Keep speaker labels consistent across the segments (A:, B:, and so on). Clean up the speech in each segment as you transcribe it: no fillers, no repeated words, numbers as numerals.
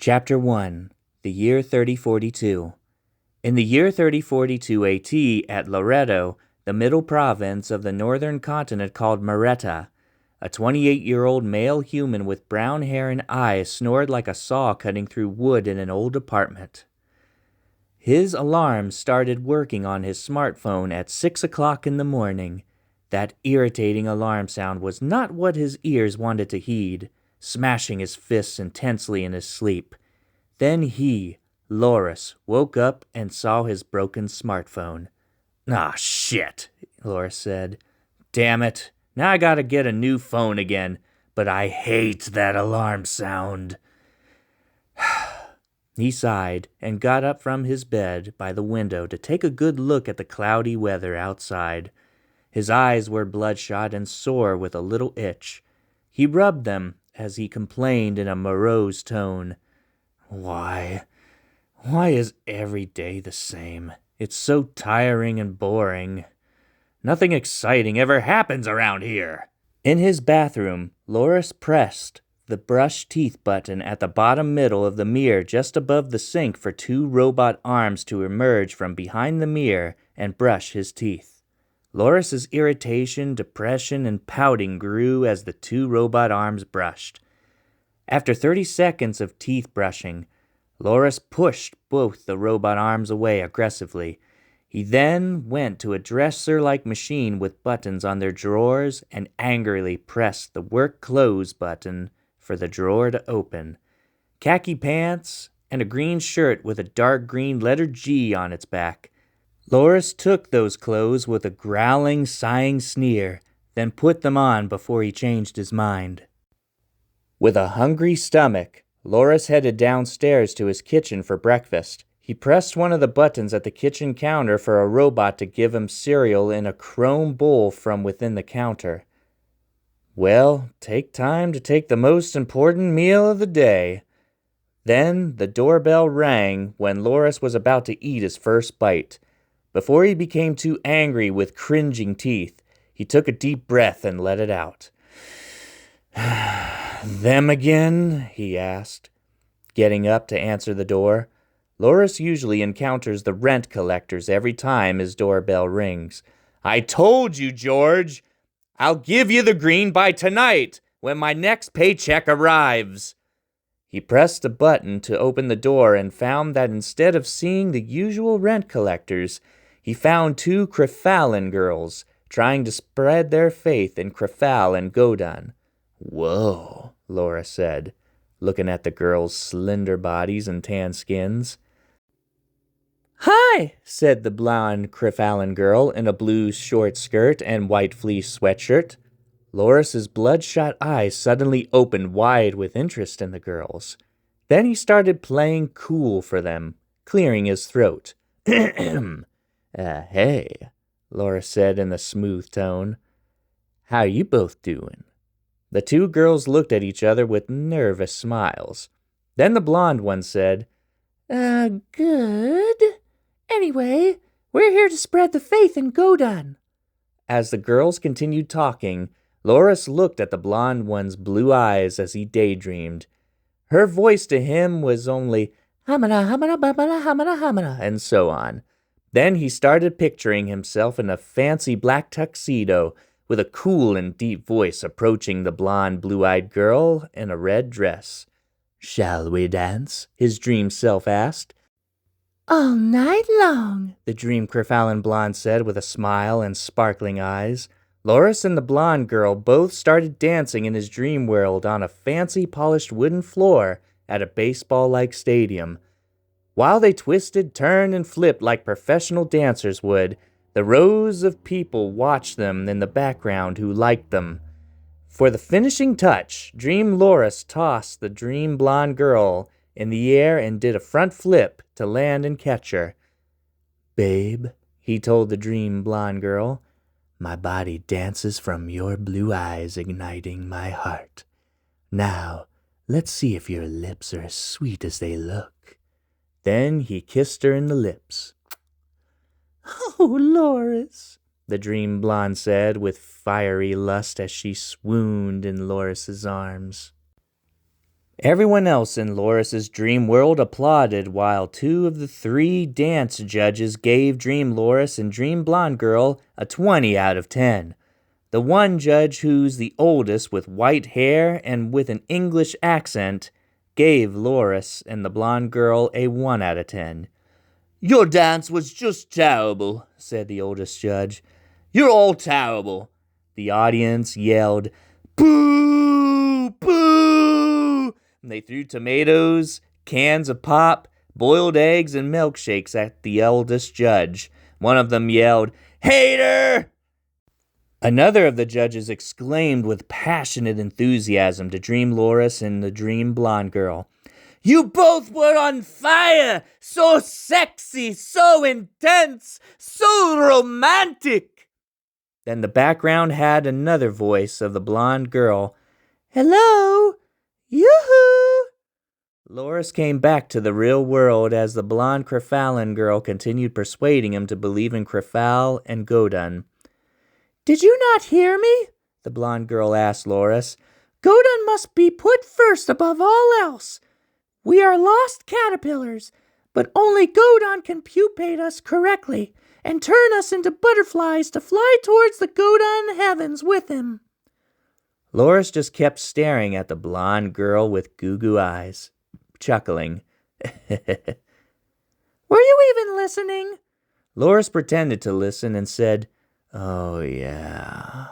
A: Chapter 1. The Year 3042. In the year 3042 AT, at Loreto, the middle province of the northern continent called Maretta, a 28-year-old male human with brown hair and eyes snored like a saw cutting through wood in an old apartment. His alarm started working on his smartphone at 6 o'clock in the morning. That irritating alarm sound was not what his ears wanted to heed, smashing his fists intensely in his sleep. Then he, Lorris, woke up and saw his broken smartphone. "Ah, shit," Lorris said. "Damn it. Now I gotta get a new phone again, but I hate that alarm sound." He sighed and got up from his bed by the window to take a good look at the cloudy weather outside. His eyes were bloodshot and sore with a little itch. He rubbed them as he complained in a morose tone. Why is every day the same? It's so tiring and boring. Nothing exciting ever happens around here." In his bathroom, Lorris pressed the brush teeth button at the bottom middle of the mirror just above the sink for two robot arms to emerge from behind the mirror and brush his teeth. Lorris's irritation, depression, and pouting grew as the two robot arms brushed. After 30 seconds of teeth brushing, Lorris pushed both the robot arms away aggressively. He then went to a dresser-like machine with buttons on their drawers and angrily pressed the work close button for the drawer to open. Khaki pants and a green shirt with a dark green letter G on its back. Lorris took those clothes with a growling, sighing sneer, then put them on before he changed his mind. With a hungry stomach, Lorris headed downstairs to his kitchen for breakfast. He pressed one of the buttons at the kitchen counter for a robot to give him cereal in a chrome bowl from within the counter. Well, take time to take the most important meal of the day. Then the doorbell rang when Lorris was about to eat his first bite. Before he became too angry with cringing teeth, he took a deep breath and let it out. "Them again?" he asked, getting up to answer the door. Lorris usually encounters the rent collectors every time his doorbell rings. "I told you, George! I'll give you the green by tonight, when my next paycheck arrives." He pressed a button to open the door and found that instead of seeing the usual rent collectors, he found two Veallan girls trying to spread their faith in Veallan and Godun. "Whoa," Lorris said, looking at the girls' slender bodies and tan skins. "Hi," said the blonde Veallan girl in a blue short skirt and white fleece sweatshirt. Lorris's bloodshot eyes suddenly opened wide with interest in the girls. Then he started playing cool for them, clearing his throat. Hey," Lorris said in a smooth tone. "How you both doing?" The two girls looked at each other with nervous smiles. Then the blonde one said, Good. Anyway, we're here to spread the faith in Godun." As the girls continued talking, Lorris looked at the blonde one's blue eyes as he daydreamed. Her voice to him was only hamana, hamana, babana, hamana, hamana, and so on. Then he started picturing himself in a fancy black tuxedo, with a cool and deep voice approaching the blonde, blue-eyed girl in a red dress. "Shall we dance?" his dream self asked. "All night long," the dream Veallan blonde said with a smile and sparkling eyes. Lorris and the blonde girl both started dancing in his dream world on a fancy polished wooden floor at a baseball-like stadium. While they twisted, turned, and flipped like professional dancers would, the rows of people watched them in the background who liked them. For the finishing touch, Dream Lorris tossed the dream blonde girl in the air and did a front flip to land and catch her. "Babe," he told the dream blonde girl, "my body dances from your blue eyes igniting my heart. Now, let's see if your lips are as sweet as they look." Then he kissed her in the lips. "Oh, Lorris," the dream blonde said with fiery lust as she swooned in Lorris's arms. Everyone else in Lorris's dream world applauded while 2 of the 3 dance judges gave Dream Lorris and Dream Blonde Girl a 20 out of 10. The one judge, who's the oldest with white hair and with an English accent, gave Lorris and the blonde girl a 1 out of 10. "Your dance was just terrible," said the oldest judge. "You're all terrible." The audience yelled, "Boo! Boo!" They threw tomatoes, cans of pop, boiled eggs, and milkshakes at the eldest judge. One of them yelled, "Hater!" Another of the judges exclaimed with passionate enthusiasm to Dream Lorris and the Dream Blonde Girl, "You both were on fire! So sexy, so intense, so romantic!" Then the background had another voice of the blonde girl. "Hello! Yoo-hoo!" Lorris came back to the real world as the blonde Crefallen girl continued persuading him to believe in Crefal and Godun. "Did you not hear me?" the blonde girl asked Lorris. "Godun must be put first above all else. We are lost caterpillars, but only Godun can pupate us correctly and turn us into butterflies to fly towards the Godun heavens with him." Lorris just kept staring at the blonde girl with goo-goo eyes, chuckling. "Were you even listening?" Lorris pretended to listen and said, "Oh, yeah."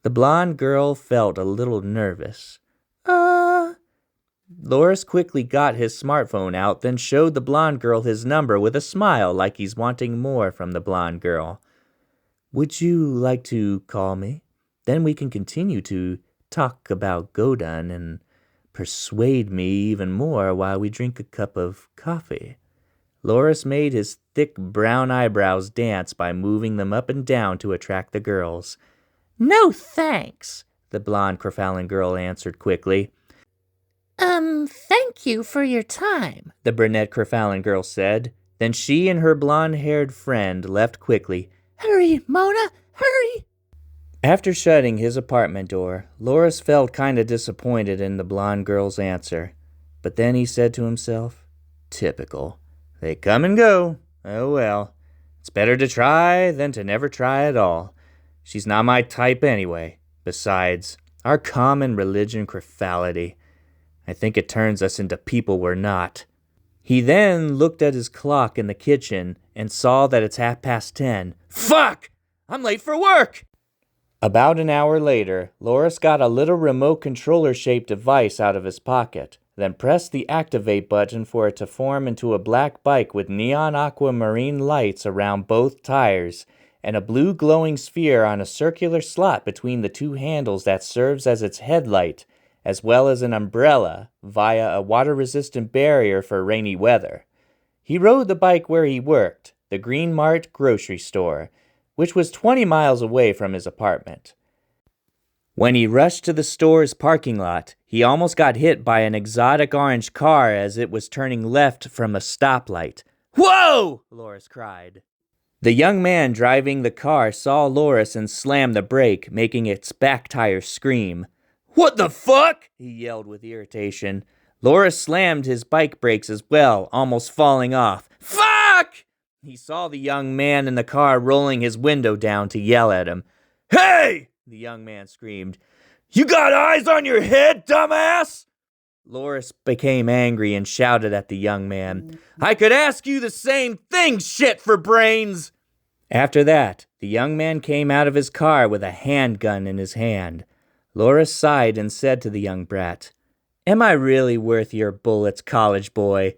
A: The blonde girl felt a little nervous. Lorris quickly got his smartphone out, then showed the blonde girl his number with a smile like he's wanting more from the blonde girl. "Would you like to call me? Then we can continue to talk about Godun and persuade me even more while we drink a cup of coffee." Lorris made his thick brown eyebrows dance by moving them up and down to attract the girls. "No thanks," the blonde Crefallen girl answered quickly. "Thank you for your time," the brunette Crefallen girl said. Then she and her blonde-haired friend left quickly. "Hurry, Mona, hurry!" After shutting his apartment door, Lorris felt kind of disappointed in the blonde girl's answer. But then he said to himself, "Typical. They come and go. Oh well. It's better to try than to never try at all. She's not my type anyway. Besides, our common religion Crefality. I think it turns us into people we're not." He then looked at his clock in the kitchen and saw that it's 10:30. "Fuck! I'm late for work!" About an hour later, Lorris got a little remote controller-shaped device out of his pocket, then pressed the activate button for it to form into a black bike with neon aquamarine lights around both tires, and a blue glowing sphere on a circular slot between the 2 handles that serves as its headlight, as well as an umbrella via a water-resistant barrier for rainy weather. He rode the bike where he worked, the Green Mart grocery store, which was 20 miles away from his apartment. When he rushed to the store's parking lot, he almost got hit by an exotic orange car as it was turning left from a stoplight. "Whoa!" Lorris cried. The young man driving the car saw Lorris and slammed the brake, making its back tire scream. "What the fuck?" he yelled with irritation. Lorris slammed his bike brakes as well, almost falling off. "Fuck!" He saw the young man in the car rolling his window down to yell at him. "Hey!" the young man screamed. "You got eyes on your head, dumbass?" Lorris became angry and shouted at the young man. "I could ask you the same thing, shit for brains!" After that, the young man came out of his car with a handgun in his hand. Lorris sighed and said to the young brat, "Am I really worth your bullets, college boy?"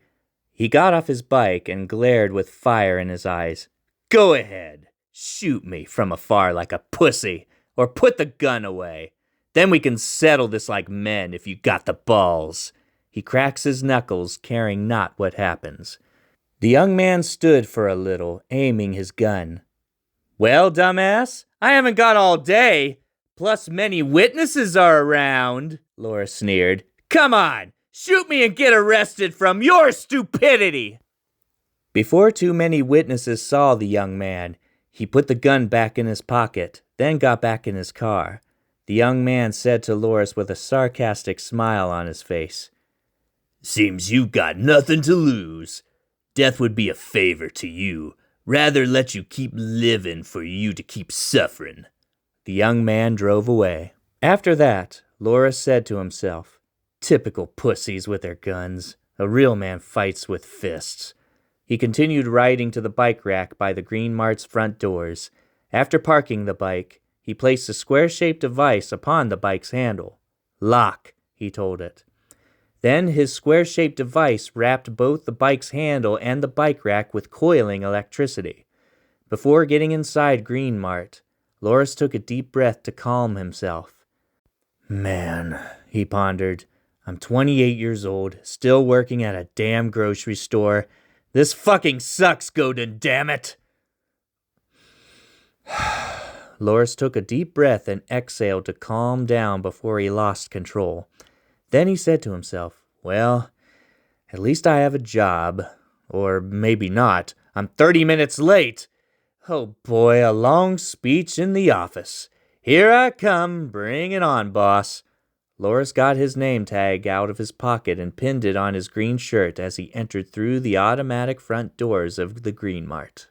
A: He got off his bike and glared with fire in his eyes. "Go ahead. Shoot me from afar like a pussy, or put the gun away. Then we can settle this like men if you got the balls." He cracks his knuckles, caring not what happens. The young man stood for a little, aiming his gun. "Well, dumbass, I haven't got all day. Plus many witnesses are around," Lorris sneered. "Come on, shoot me and get arrested from your stupidity." Before too many witnesses saw the young man, he put the gun back in his pocket, then got back in his car. The young man said to Lorris with a sarcastic smile on his face,
B: Seems you've got nothing to lose. Death would be a favor to you. Rather let you keep living for you to keep suffering.
A: The young man drove away. After that, Lorris said to himself, typical pussies with their guns. A real man fights with fists. He continued riding to the bike rack by the Green Mart's front doors. After parking the bike, he placed a square-shaped device upon the bike's handle. Lock, he told it. Then his square-shaped device wrapped both the bike's handle and the bike rack with coiling electricity. Before getting inside Green Mart, Lorris took a deep breath to calm himself. Man, he pondered, I'm 28 years old, still working at a damn grocery store. This fucking sucks, Godin, damn it! Lorris took a deep breath and exhaled to calm down before he lost control. Then he said to himself, well, at least I have a job. Or maybe not. I'm 30 minutes late. Oh boy, a long speech in the office. Here I come, bring it on, boss. Lorris got his name tag out of his pocket and pinned it on his green shirt as he entered through the automatic front doors of the Green Mart.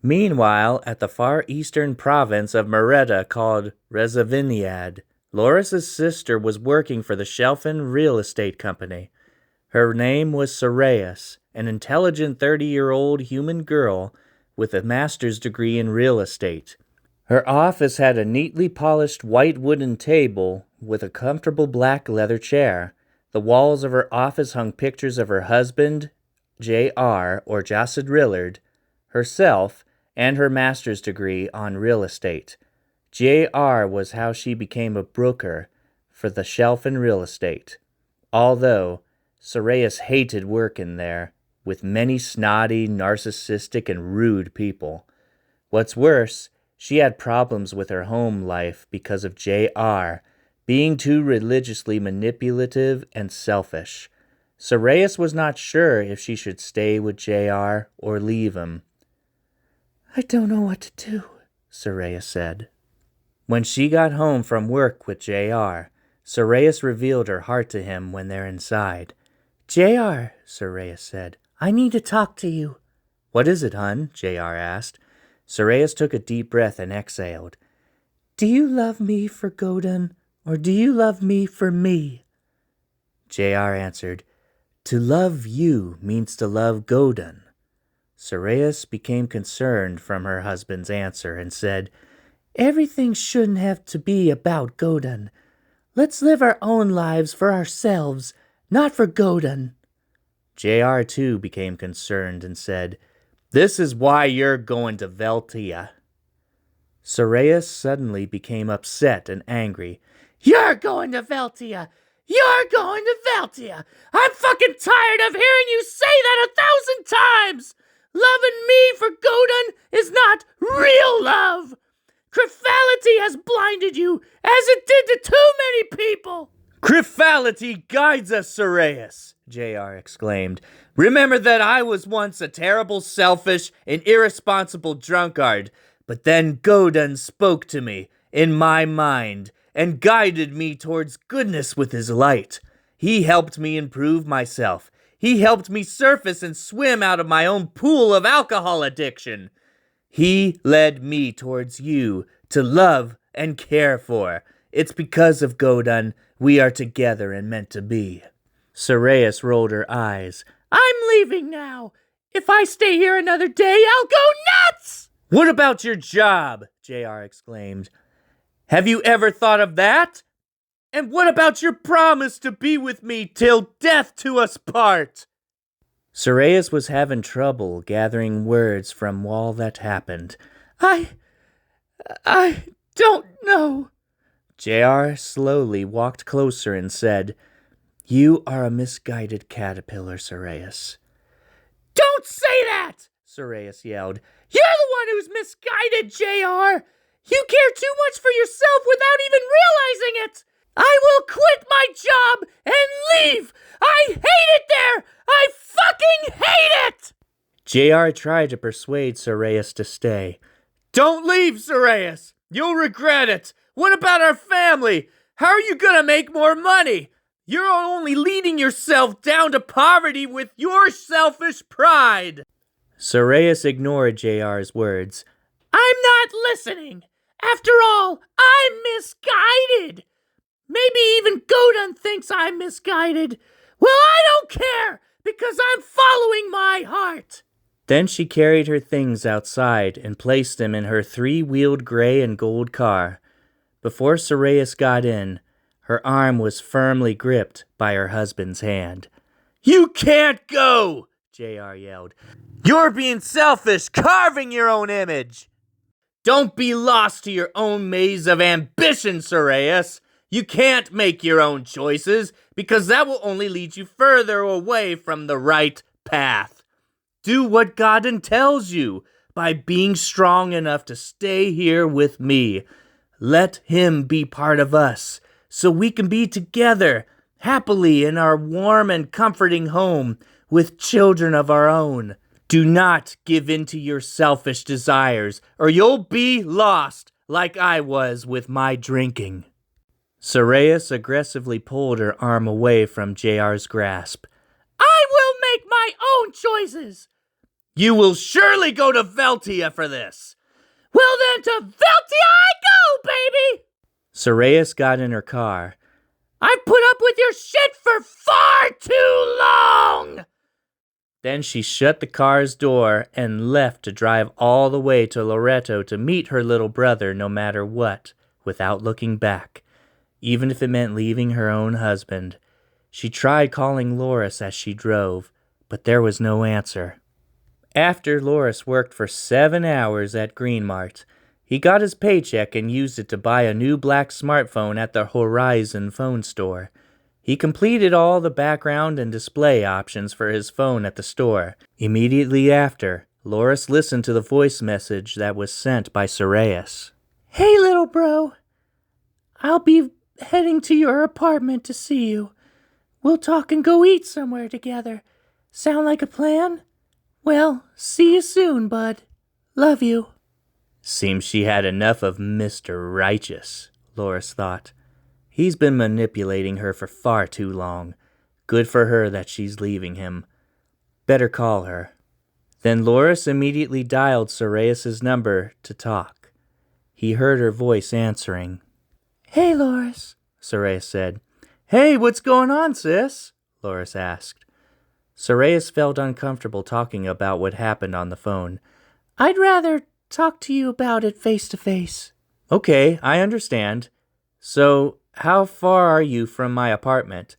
A: Meanwhile, at the far eastern province of Merida called Rezaviniyad, Loris's sister was working for the Shelfin Real Estate Company. Her name was Cereas, an intelligent 30-year-old human girl with a master's degree in real estate. Her office had a neatly polished white wooden table with a comfortable black leather chair. The walls of her office hung pictures of her husband, J.R., or Jacid Rillard, herself, and her master's degree on real estate. J.R. was how she became a broker for the Shelfin Real Estate, although Cereas hated working there, with many snotty, narcissistic, and rude people. What's worse, she had problems with her home life because of J.R. being too religiously manipulative and selfish. Cereas was not sure if she should stay with J.R. or leave him. I don't know what to do, Cereas said. When she got home from work with J.R., Cereas revealed her heart to him when they're inside. J.R., Cereas said, I need to talk to you. What is it, hun? J.R. asked. Cereas took a deep breath and exhaled. Do you love me for Godin, or do you love me for me? J.R. answered, To love you means to love Godin. Cereas became concerned from her husband's answer and said, Everything shouldn't have to be about Godin. Let's live our own lives for ourselves, not for Godin. J.R. too became concerned and said, This is why you're going to Veltia. Cereas suddenly became upset and angry. You're going to Veltia! You're going to Veltia! I'm fucking tired of hearing you say that 1,000 times! Loving me for Godin is not real love! Criffality has blinded you, as it did to too many people! Criffality guides us, Cereas, J.R. exclaimed. Remember that I was once a terrible, selfish, and irresponsible drunkard, but then Godin spoke to me, in my mind, and guided me towards goodness with his light. He helped me improve myself. He helped me surface and swim out of my own pool of alcohol addiction. He led me towards you to love and care for. It's because of Godin we are together and meant to be. Cereas rolled her eyes. I'm leaving now. If I stay here another day, I'll go nuts! What about your job? J.R. exclaimed. Have you ever thought of that? And what about your promise to be with me till death do us part? Cereas was having trouble gathering words from all that happened. I don't know. J.R. slowly walked closer and said, You are a misguided caterpillar, Cereas. Don't say that! Cereas yelled. You're the one who's misguided, J.R. You care too much for yourself without even realizing it! I will quit my job and leave! I hate it there! I fucking hate it! J.R. tried to persuade Cereas to stay. Don't leave, Cereas! You'll regret it! What about our family? How are you gonna make more money? You're only leading yourself down to poverty with your selfish pride. Cereas ignored JR's words. I'm not listening. After all, I'm misguided. Maybe even Godun thinks I'm misguided. Well, I don't care, because I'm following my heart. Then she carried her things outside and placed them in her 3-wheeled gray and gold car. Before Cereas got in, her arm was firmly gripped by her husband's hand. You can't go, JR yelled. You're being selfish, carving your own image. Don't be lost to your own maze of ambition, Cereas. You can't make your own choices, because that will only lead you further away from the right path. Do what Godun tells you by being strong enough to stay here with me. Let him be part of us, so we can be together, happily in our warm and comforting home, with children of our own. Do not give in to your selfish desires, or you'll be lost, like I was with my drinking. Cereas aggressively pulled her arm away from JR's grasp. I will make my own choices. You will surely go to Veltia for this. Well then, to Veltia I go, baby! Cereas got in her car. I've put up with your shit for far too long! Then she shut the car's door and left to drive all the way to Loreto to meet her little brother no matter what, without looking back, even if it meant leaving her own husband. She tried calling Lorris as she drove, but there was no answer. After Lorris worked for 7 hours at Green Mart, he got his paycheck and used it to buy a new black smartphone at the Horizon phone store. He completed all the background and display options for his phone at the store. Immediately after, Lorris listened to the voice message that was sent by Cereas. Hey, little bro. I'll be heading to your apartment to see you. We'll talk and go eat somewhere together. Sound like a plan? Well, see you soon, bud. Love you. Seems she had enough of Mr. Righteous, Lorris thought. He's been manipulating her for far too long. Good for her that she's leaving him. Better call her. Then Lorris immediately dialed Cereas' number to talk. He heard her voice answering. Hey, Lorris, Cereas said. Hey, what's going on, sis? Lorris asked. Cereas felt uncomfortable talking about what happened on the phone. I'd rather talk to you about it face to face. Okay, I understand. So, how far are you from my apartment?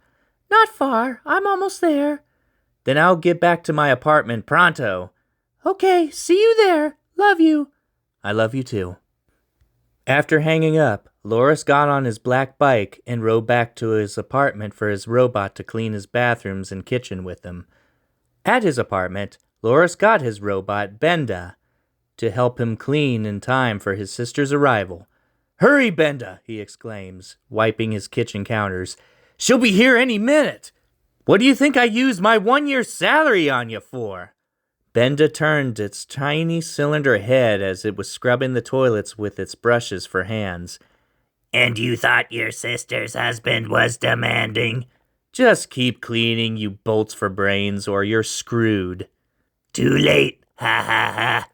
A: Not far. I'm almost there. Then I'll get back to my apartment pronto. Okay, see you there. Love you. I love you too. After hanging up, Lorris got on his black bike and rode back to his apartment for his robot to clean his bathrooms and kitchen with him. At his apartment, Lorris got his robot, Benda, to help him clean in time for his sister's arrival. Hurry, Benda, he exclaims, wiping his kitchen counters. She'll be here any minute. What do you think I used my 1-year salary on you for? Benda turned its tiny cylinder head as it was scrubbing the toilets with its brushes for hands. And you thought your sister's husband was demanding? Just keep cleaning, you bolts for brains, or you're screwed. Too late, ha ha ha.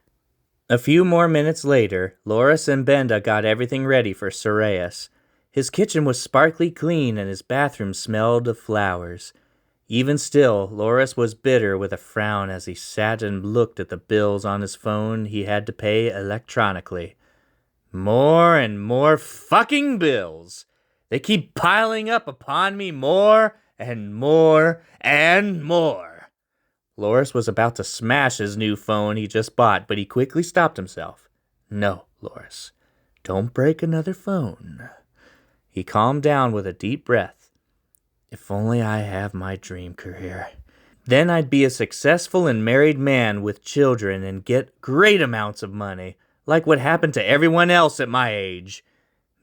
A: A few more minutes later, Lorris and Benda got everything ready for Cereas. His kitchen was sparkly clean and his bathroom smelled of flowers. Even still, Lorris was bitter with a frown as he sat and looked at the bills on his phone he had to pay electronically. More and more fucking bills. They keep piling up upon me more and more and more. Lorris was about to smash his new phone he just bought, but he quickly stopped himself. No, Lorris, don't break another phone. He calmed down with a deep breath. If only I have my dream career. Then I'd be a successful and married man with children and get great amounts of money, like what happened to everyone else at my age.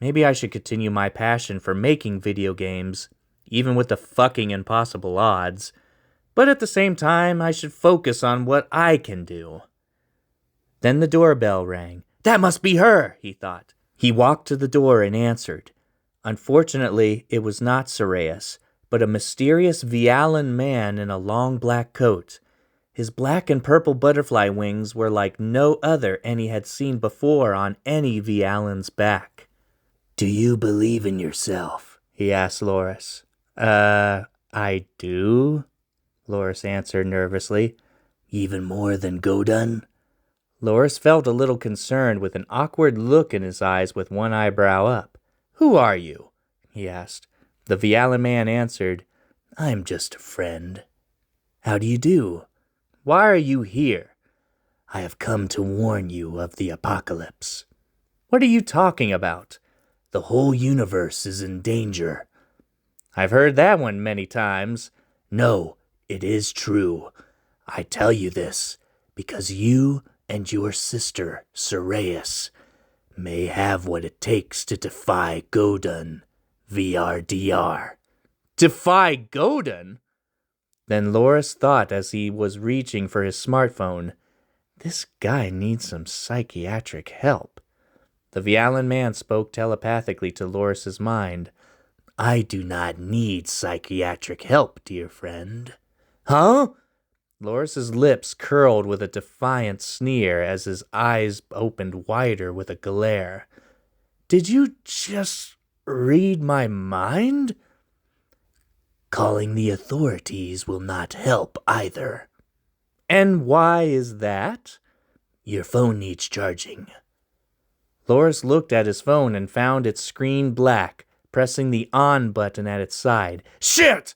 A: Maybe I should continue my passion for making video games, even with the fucking impossible odds. But at the same time, I should focus on what I can do. Then the doorbell rang. That must be her, he thought. He walked to the door and answered. Unfortunately, it was not Cereas, but a mysterious Veallan-man in a long black coat. His black and purple butterfly wings were like no other any had seen before on any Veallan's back.
B: "Do you believe in yourself?"
A: he asked Lorris. I do," Lorris answered nervously.
B: "Even more than Godun?"
A: Lorris felt a little concerned with an awkward look in his eyes with one eyebrow up. "Who are you?" he asked. The Veallan-man answered,
B: "I'm just a friend. How do you do?"
A: "Why are you here?"
B: "I have come to warn you of the apocalypse."
A: "What are you talking about?"
B: "The whole universe is in danger."
A: "I've heard that one many times."
B: "No, it is true. I tell you this because you and your sister, Cereas, may have what it takes to defy Godun, VRDR.
A: "Defy Godun?" Then Lorris thought as he was reaching for his smartphone, this guy needs some psychiatric help. The Veallan-man spoke telepathically to Lorris's mind.
B: "I do not need psychiatric help, dear friend."
A: "Huh?" Lorris's lips curled with a defiant sneer as his eyes opened wider with a glare. "Did you just read my mind?"
B: "Calling the authorities will not help either."
A: "And why is that?"
B: "Your phone needs charging."
A: Lorris looked at his phone and found its screen black, pressing the on button at its side. "Shit!"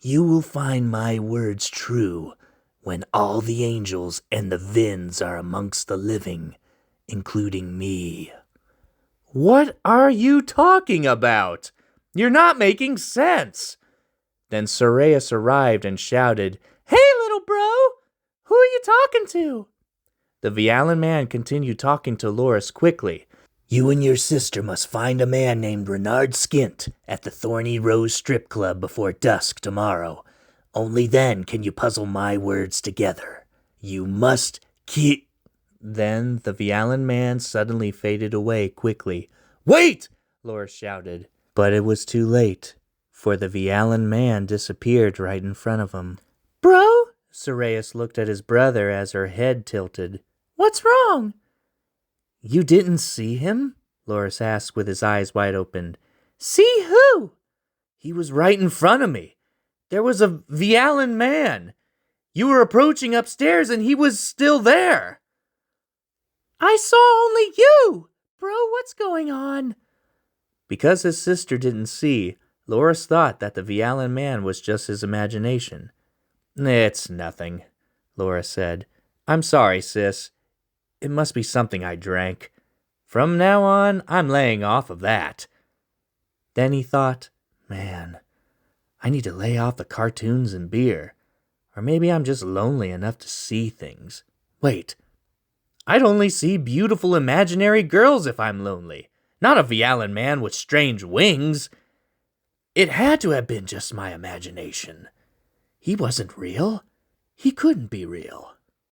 B: "You will find my words true when all the angels and the Vins are amongst the living, including me."
A: "What are you talking about? You're not making sense." Then Cereas arrived and shouted, "Hey, little bro! Who are you talking to?" The Veallan-man continued talking to Lorris quickly.
B: "You and your sister must find a man named Renard Skint at the Thorny Rose Strip Club before dusk tomorrow. Only then can you puzzle my words together. You must keep..."
A: Then the Veallan-man suddenly faded away quickly. "Wait!" Lorris shouted. But it was too late, for the Veallan-man disappeared right in front of him. "Bro?" Cereas looked at his brother as her head tilted. "What's wrong?" "You didn't see him?" Lorris asked with his eyes wide open. "See who?" "He was right in front of me. There was a Veallan-man. You were approaching upstairs and he was still there." "I saw only you! Bro, what's going on?" Because his sister didn't see, Lorris thought that the Veallan-man was just his imagination. "It's nothing," Lorris said. "I'm sorry, sis. It must be something I drank. From now on, I'm laying off of that." Then he thought, man, I need to lay off the cartoons and beer. Or maybe I'm just lonely enough to see things. Wait, I'd only see beautiful imaginary girls if I'm lonely, not a Veallan-man with strange wings. It had to have been just my imagination. He wasn't real. He couldn't be real.